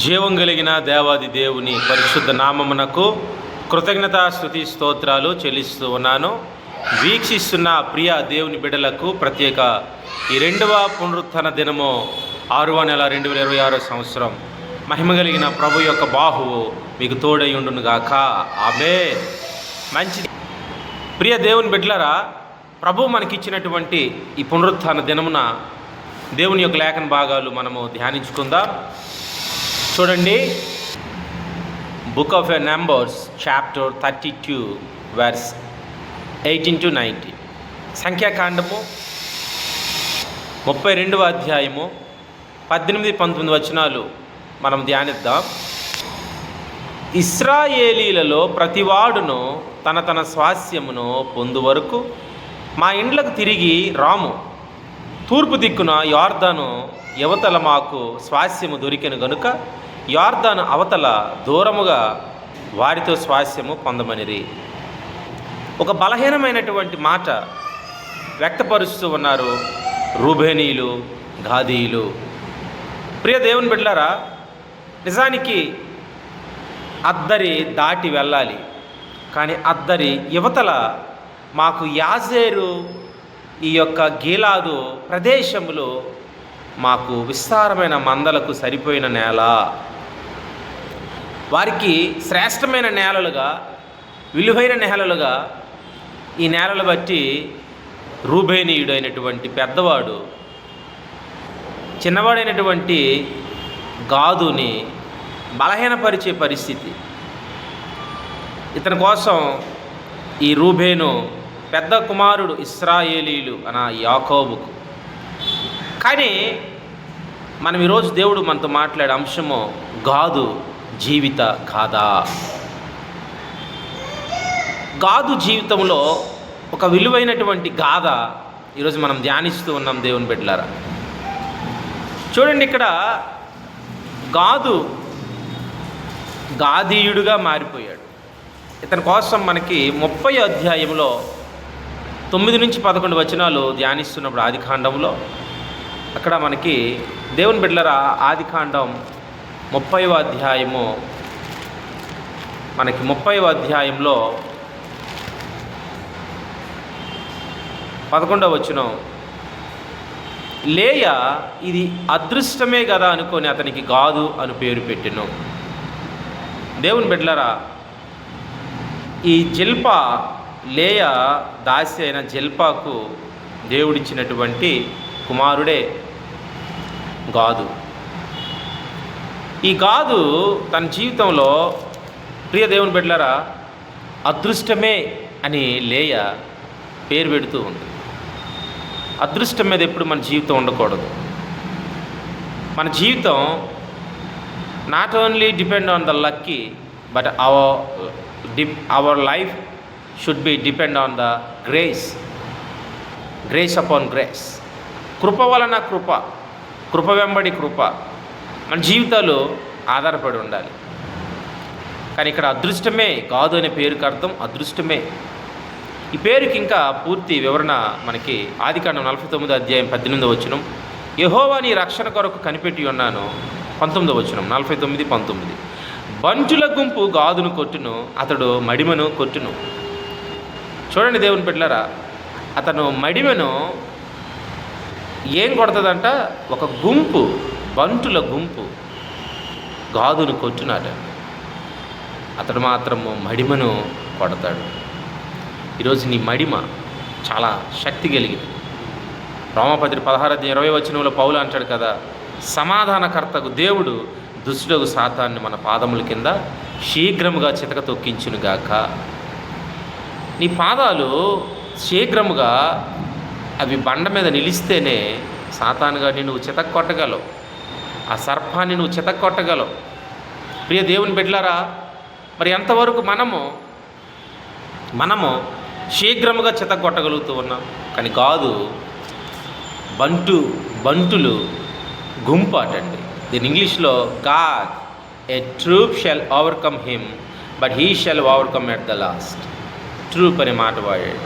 జీవం కలిగిన దేవాది దేవుని పరిశుద్ధ నామమునకు కృతజ్ఞతాస్తుతి స్తోత్రాలు చెల్లిస్తూ ఉన్నాను. వీక్షిస్తున్న ప్రియ దేవుని బిడ్డలకు ప్రత్యేక ఈ 2వ పునరుత్థాన దినము 6వ నెల 2026 సంవత్సరం మహిమ కలిగిన ప్రభు యొక్క బాహువు మీకు తోడై ఉండునుగాక. ఆమేన్. మంచిది. ప్రియ దేవుని బిడ్డలారా, ప్రభు మనకిచ్చినటువంటి ఈ పునరుత్థాన దినమున దేవుని యొక్క లేఖన భాగాలు మనము ధ్యానించుకుందాం. చూడండి, book of numbers chapter 32 verse 18 to 19. సంఖ్యాకాండము 32వ అధ్యాయము 18-19 వచనాలు మనం ధ్యానిద్దాం. ఇశ్రాయేలీలలో ప్రతివాడును తన తన స్వాస్యమును పొందు వరకు మా ఇండ్లకు తిరిగి రాము. తూర్పు దిక్కున యోర్దాను యువతల మాకు స్వాస్యము దొరికెను గనుక యోర్దాను అవతల దూరముగా వారితో స్వాస్యము పొందమనిరి. ఒక బలహీనమైనటువంటి మాట వ్యక్తపరుస్తూ ఉన్నారు రూబేనీయులు, గాదీయులు. ప్రియ దేవుని బిడ్డలారా, నిజానికి అద్దరి దాటి వెళ్ళాలి, కానీ అద్దరి యువతల మాకు యాజేరు ఈ యొక్క గీలాదు ప్రదేశములో మాకు విస్తారమైన మందలకు సరిపోయిన నేల, వారికి శ్రేష్టమైన నేలలుగా, విలువైన నేలలుగా ఈ నేలలు బట్టి రూబేనీయుడు అయినటువంటి పెద్దవాడు చిన్నవాడైనటువంటి గాదుని బలహీనపరిచే పరిస్థితి. ఇతని కోసం ఈ రూబేను పెద్ద కుమారుడు ఇశ్రాయేలీలు అన్న యాకోబుకు. కానీ మనం ఈరోజు దేవుడు మనతో మాట్లాడే అంశము గాదు జీవిత గాథ. గాదు జీవితంలో ఒక విలువైనటువంటి గాథ ఈరోజు మనం ధ్యానిస్తూ ఉన్నాం దేవుని బిడ్డలారా. చూడండి, ఇక్కడ గాదు గాదీయుడుగా మారిపోయాడు. ఇతని కోసం మనకి 30వ అధ్యాయంలో 9-11 వచనాలు ధ్యానిస్తున్నప్పుడు ఆదికాండంలో అక్కడ మనకి దేవుని బిడ్డలారా, ఆదికాండం 30వ అధ్యాయము మనకి 30వ అధ్యాయంలో 11వ వచనం, లేయా ఇది అదృష్టమే కదా అనుకొని అతనికి గాదు అని పేరు పెట్టెను. దేవుని బిడ్డలారా, ఈ జిల్పా, లేయా దాసి అయిన జిల్పాకు దేవుడిచ్చినటువంటి కుమారుడే గాదు. ఈ గాదు తన జీవితంలో ప్రియ దేవుని బిడ్డలారా అదృష్టమే అని లేయా పేరు పెడుతూ ఉంది. అదృష్టం మీద ఎప్పుడు మన జీవితం ఉండకూడదు. మన జీవితం not only depend on the lucky, but our life should be depend on the grace upon grace. కృప వలన కృప, కృప వెంబడి కృప మన జీవితాలు ఆధారపడి ఉండాలి. కానీ ఇక్కడ అదృష్టమే గాదు అనే పేరుకి అర్థం అదృష్టమే. ఈ పేరుకి ఇంకా పూర్తి వివరణ మనకి ఆదికాండం 49వ అధ్యాయం 18వ వచనం, యెహోవా నీ రక్షణ కొరకు కనిపెట్టి ఉన్నాను. 19వ వచనం 49-19, బంటుల గుంపు గాదును కొట్టును, అతడు మడిమను కొట్టును. చూడండి దేవుని బిడ్డలారా, అతను మడిమను ఏం కొడుతుందంట? ఒక గుంపు, బంటుల గుంపు గాదును కొట్టునాడు, అతడు మాత్రము మడిమను కొడతాడు. ఈరోజు నీ మడిమ చాలా శక్తి కలిగింది. రోమాపత్రిక 16-20 వచనంలో పౌలు అంటాడు కదా, సమాధానకర్తకు దేవుడు దుష్టుడగు సాతాన్ని మన పాదముల కింద శీఘ్రముగా చితక తొక్కించునుగాక. నీ పాదాలు శీఘ్రముగా అవి బండ మీద నిలిస్తేనే సాతానుగాడిని నువ్వు చితక కొట్టగలవు, ఆ సర్పాన్ని నువ్వు చితక కొట్టగలవు. ప్రియ దేవుని బిడ్డలారా, మరి ఎంతవరకు మనము శీఘ్రముగా చితక కొట్టగలుగుతూ ఉన్నాం? కానీ కాదు, బంటులు గుంపు అటండి. దీని ఇంగ్లీష్లో God a troop shall overcome him but he shall overcome at the last. Troop అనే మాట వాడాడు.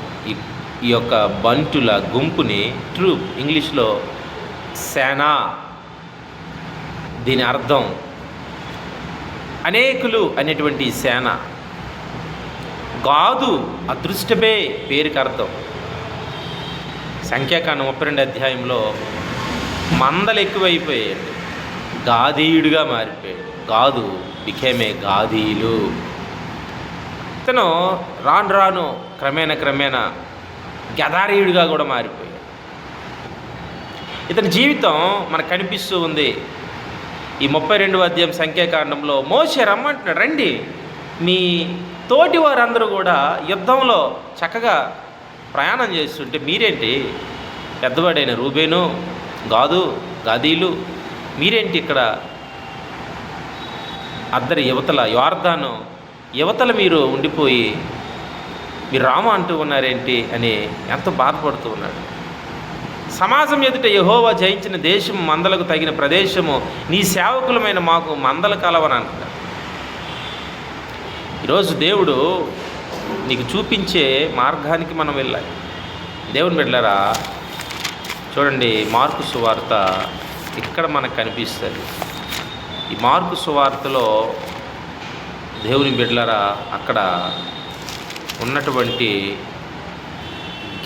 ఈ యొక్క బంటుల గుంపుని ట్రూప్, ఇంగ్లీష్లో సేనా. దీని అర్థం అనేకులు అనేటువంటి సేన. గాదు అదృష్టమే పేరుకి అర్థం. సంఖ్యాకాండం 32 అధ్యాయంలో మందలు ఎక్కువైపోయాడు, గాదీయుడిగా మారిపోయాడు. గాదు బికేమే గాదీలు. ఇతను రాను రాను క్రమేణా గదారీయుడిగా కూడా మారిపోయాడు. ఇతని జీవితం మనకు కనిపిస్తూ ఉంది. ఈ 32వ అధ్యాయం సంఖ్యాకాండంలో మోషే రమ్మంటున్నాడు, రండి, మీ తోటి వారందరూ కూడా యుద్ధంలో చక్కగా ప్రయాణం చేస్తుంటే మీరేంటి, పెద్దవాడైన రూబేను, గాదు, గాదీలు, మీరేంటి ఇక్కడ అద్దరి యువతల యోర్దాను యువతల మీరు ఉండిపోయి మీరు రామ అంటూ ఉన్నారేంటి అని ఎంతో బాధపడుతూ ఉన్నాడు. సమాజం ఎదుట యెహోవా జయించిన దేశం మందలకు తగిన ప్రదేశము నీ సేవకులమైన మాకు మందలు కలవని అంటాడు. ఈరోజు దేవుడు నీకు చూపించే మార్గానికి మనం వెళ్ళాలి. దేవుని బిడ్డలారా, చూడండి, మార్కు సువార్త ఇక్కడ మనకు కనిపిస్తుంది. ఈ మార్కు సువార్తలో దేవుని బిడ్డలారా, అక్కడ ఉన్నటువంటి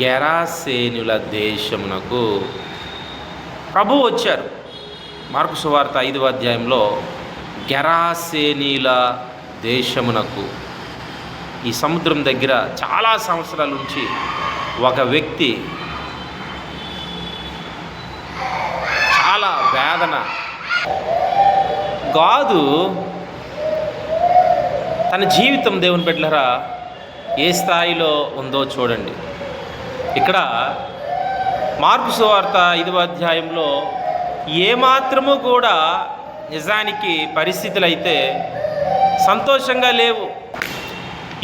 గెరాసేనుల దేశమునకు ప్రభువు వచ్చారు. మార్కు సువార్త 5వ అధ్యాయంలో గెరాసేనీల దేశమునకు, ఈ సముద్రం దగ్గర చాలా సంవత్సరాల నుంచి ఒక వ్యక్తి చాలా వేదన, గాదు తన జీవితం దేవుని బిడ్డలారా ఏ స్థాయిలో ఉందో చూడండి. ఇక్కడ మార్కు సువార్త 5వ అధ్యాయంలో ఏమాత్రము కూడా నిజానికి పరిస్థితులు అయితే సంతోషంగా లేవు.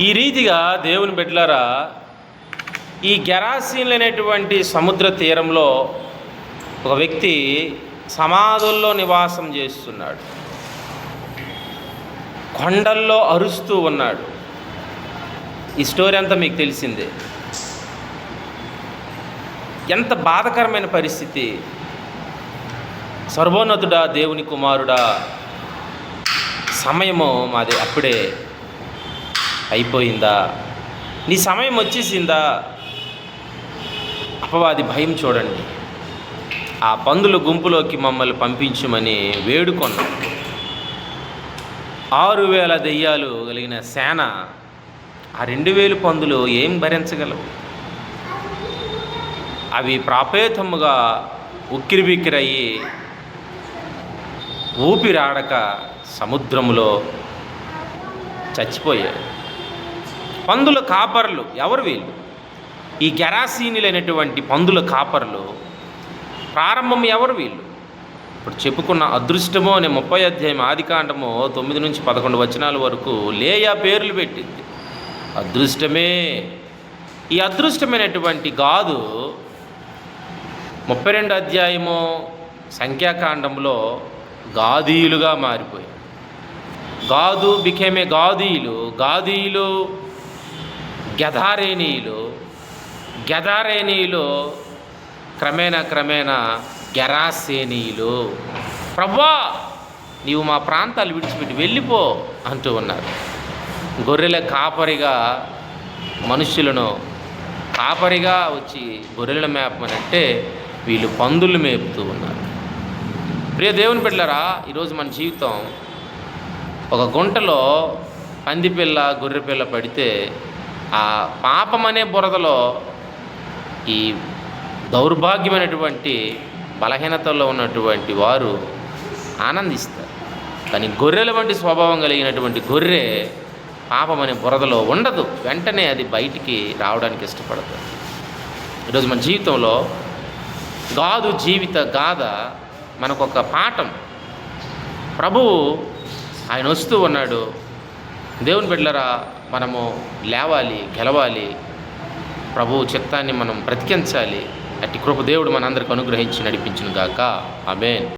ఈ రీతిగా దేవుని బిడ్డలారా ఈ గెరాసీనులు అనేటువంటి సముద్ర తీరంలో ఒక వ్యక్తి సమాధుల్లో నివాసం చేస్తున్నాడు, కొండల్లో అరుస్తూ ఉన్నాడు. ఈ స్టోరీ అంతా మీకు తెలిసిందే. ఎంత బాధకరమైన పరిస్థితి. సర్వోన్నతుడా, దేవుని కుమారుడా, సమయము మాది అప్పుడే అయిపోయిందా, నీ సమయం వచ్చేసిందా? అపవాది భయం చూడండి. ఆ పందుల గుంపులోకి మమ్మల్ని పంపించమని వేడుకొన్నాం. 6,000 దెయ్యాలు కలిగిన సేన, ఆ 2,000 పందులు ఏం భరించగలవు? అవి ప్రాపేతముగా ఉక్కిరిబిక్కిరయ్యి ఊపిరాడక సముద్రంలో చచ్చిపోయారు. పందుల కాపర్లు ఎవరు వీళ్ళు? ఈ గెరాసీనులైనటువంటి పందుల కాపర్లు ప్రారంభం ఎవరు వీళ్ళు? ఇప్పుడు చెప్పుకున్న అదృష్టము అనే 30వ అధ్యాయం ఆదికాండము 9 నుంచి 11 వచనాల వరకు లేయా పేర్లు పెట్టింది. అదృష్టమే. ఈ అదృష్టమైనటువంటి గాదు 32 అధ్యాయము సంఖ్యాకాండంలో గాదీయులుగా మారిపోయారు. గాదు బికేమే గాదీయులు, గాదీయులు గెదారేనీయులు, గెదారేనీయులు క్రమేణా గెరాసేనీయులు. ప్రభువా, నీవు మా ప్రాంతాలు విడిచిపెట్టి వెళ్ళిపో అంటూ ఉన్నారు. గొర్రెల కాపరిగా మనుషులను కాపరిగా వచ్చి గొర్రెల మేపమనంటే వీళ్ళు పందులు మేపుతూ ఉన్నారు. ప్రియ దేవుని బిడ్డలారా, ఈరోజు మన జీవితం ఒక గుంటలో పందిపిల్ల గొర్రెపిల్ల పడితే ఆ పాపమనే బురదలో ఈ దౌర్భాగ్యమైనటువంటి బలహీనతల్లో ఉన్నటువంటి వారు ఆనందిస్తారు. కానీ గొర్రెల వంటి స్వభావం కలిగినటువంటి గొర్రె పాపమనే బురదలో ఉండదు, వెంటనే అది బయటికి రావడానికి ఇష్టపడదు. ఈరోజు మన జీవితంలో గాదు జీవిత గాథ మనకొక పాఠం. ప్రభువు ఆయన వస్తూ ఉన్నాడు. దేవుని బిడ్డలారా, మనము లేవాలి, గెలవాలి, ప్రభువు చిత్తాన్ని మనం బ్రతికించాలి. అట్టి కృప దేవుడు మనందరికి అనుగ్రహించి నడిపించును గాక. ఆమేన్.